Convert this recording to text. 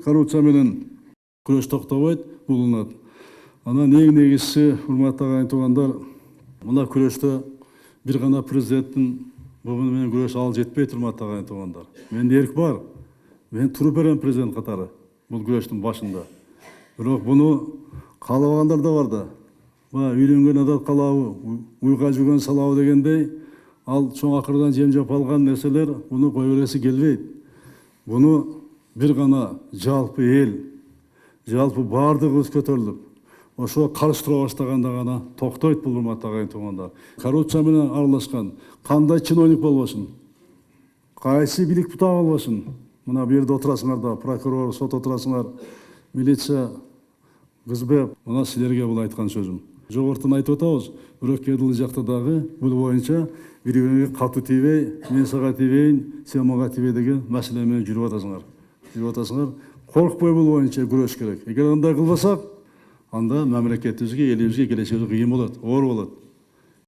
коррупция менен күрөш токтобойт, булунат. Анан эң негизгиси, урматтуу агайын туугандар, мына күрөштө бир гана президенттин бобуну менен күрөш ал жетпейт, урматтуу агайын туугандар. Менде эрк бар. Мен туруп берем президент катары бул күрөштүн башында. Бирок буну каалабагандар да бар да. Үйлөнгөн адат калабы, уйга жүргөн салабы дегендей, ал чоң акырдан жем жеп алган нерселер буну кое береси келбейт. Буну бир гана жалпы эл, жалпы бардыгыбыз көтөрүлүп, ошо каршы тура баштаганда гана токтойт бул, урматтуу агайын туугандар. Коррупция менен аралашкан кандай чиновник болбосун, кайсы бийлик бутагы болбосун, мына бу жерде отурасыңар да, прокурор, сот отурасыңар, милиция, кызбек, мына силерге бул айткан сөзүм. Жогортон айтып атабыз, бирок кедил жакта дагы бул боюнча бири-бириңе катуу тийбей, мен сага тийбейин, сен мага тийбей деген маселе менен жүрүп атасыңар. Коркпой бул боюнча күрөш керек. Эгер андай кылбасак, анда мамлекетибизге, элибизге келечеги кыйын болот, оор болот.